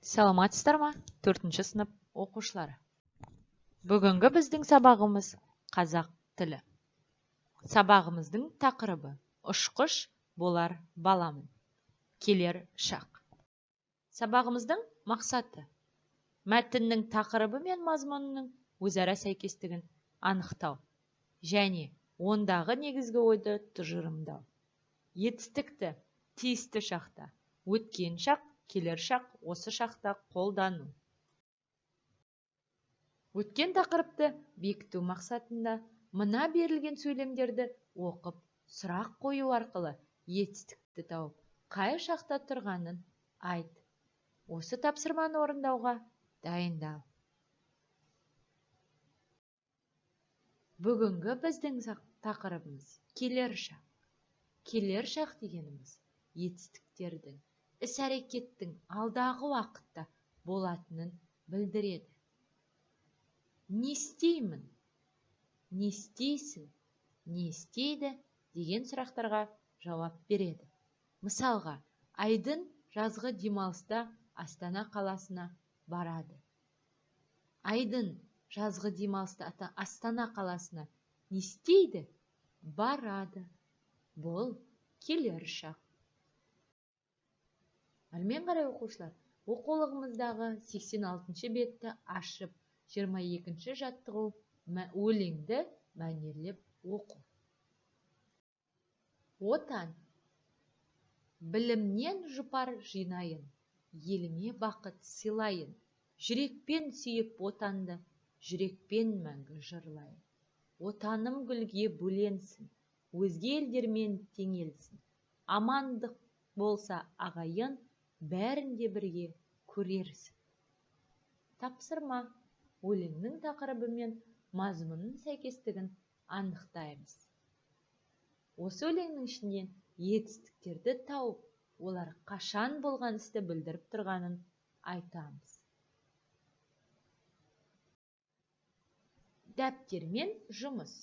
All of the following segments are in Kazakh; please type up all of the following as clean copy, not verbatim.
Саламатсыздар ма? 4-ші сынып оқушылары. Бүгінгі біздің сабағымыз қазақ тілі. Сабағымыздың тақырыбы ұшқыш болар баламын. Келер шақ. Сабағымыздың мақсаты мәтіннің тақырыбы мен мазмұнының өзара сәйкестігін анықтау және ондағы негізгі ойды тұжырымдау. Етістікті тиісті шақта, өткен шақ, келер шақ, осы шақта қолдану. Өткен тақырыпты бекіту мақсатында мына берілген сөйлемдерді оқып, сұрақ қою арқылы етістікті тауып, қай шақта тұрғанын айт. Осы тапсырманы орындауға дайындал. Бүгінгі біздің тақырыбымыз келер шақ. Келер шақ дегеніміз етістіктердің іс-әрекеттің алдағы уақытта болатынын білдіреді. Не істеймін, не істейсің, не істейді деген сұрақтарға жауап береді. Мысалға, Айдын жазғы демалыста Астана қаласына барады. Айдын жазғы демалыста Астана қаласына не істейді? Барады. Бұл келер шақ. Әлмен қарай оқушылар, оқулығымыздағы 86-шы бетті ашып, 22-ші жаттығу өлеңді мәнерлеп оқу. Отан. Білімнен жұпар жинайын, еліме бақыт сыйлайын. Жүрекпен сүйіп отанды, жүрекпен мәңгі жырлайын. Отаным гүлге бөленсін, өзге елдермен теңелсін. Амандық болса ағайын, бәрінде бірге көрерсің. Тапсырма. Өлеңнің тақырыбы мен мазмұнның сәйкестігін анықтаймыз. Осы өлеңнің ішінен етістіктерді тауып, олар қашан болған істі білдіріп тұрғанын айтамыз. Дәптермен жұмыс,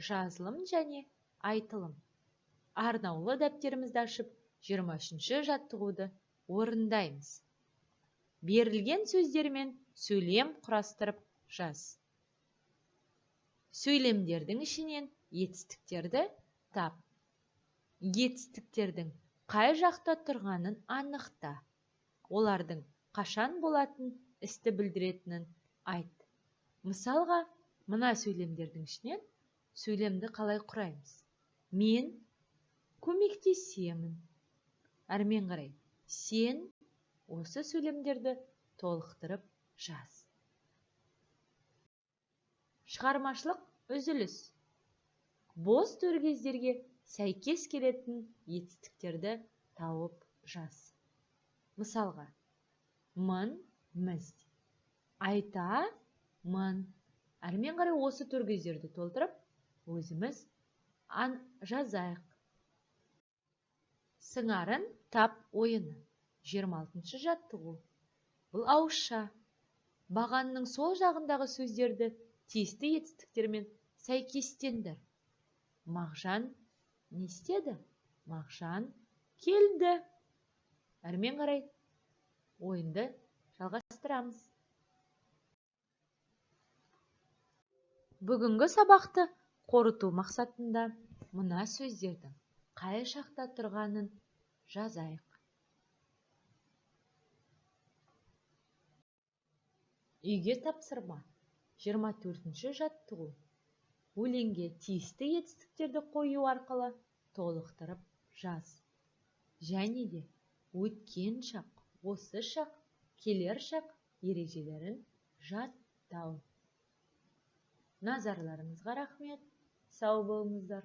жазылым және айтылым. Арнаулы дәптерімізді ашып, 23-ші жаттығуды орындаймыз. Берілген сөздермен сөйлем құрастырып жаз. Сөйлемдердің ішінен етістіктерді тап. Етістіктердің қай жақта тұрғанын анықта. Олардың қашан болатын істі білдіретінін айт. Мысалға, мына сөйлемдердің ішінен сөйлемді қалай құраймыз? Мен көмектесемін. Әрмен қарай, сен осы сөйлемдерді толықтырып жаз. Шығармашылық үзіліс. Бос төргездерге сәйкес келетін етістіктерді тауып жаз. Мысалға, мын, міз. Айта, мын. Әрмен қарай осы төргездерді толтырып, өзіміз жазайық. Сыңарын тап ойыны. 26-шы жаттығу. Бұл ауызша. Бағанның сол жағындағы сөздерді тиісті етістіктермен сәйкестендір. Мағжан не істеді? Мағжан келді. Әрмен қарай ойынды жалғастырамыз. Бүгінгі сабақты қорыту мақсатында мына сөздердің қай шақта тұрғанын жазайық. Үйге тапсырма. 24-ші жаттығу. Өлеңге тиісті етістіктерді қою арқылы толықтырып жаз. Және де өткен шақ, осы шақ, келер шақ ережелерін жаттау. Назарларыңызға рахмет. Сау болыңыздар.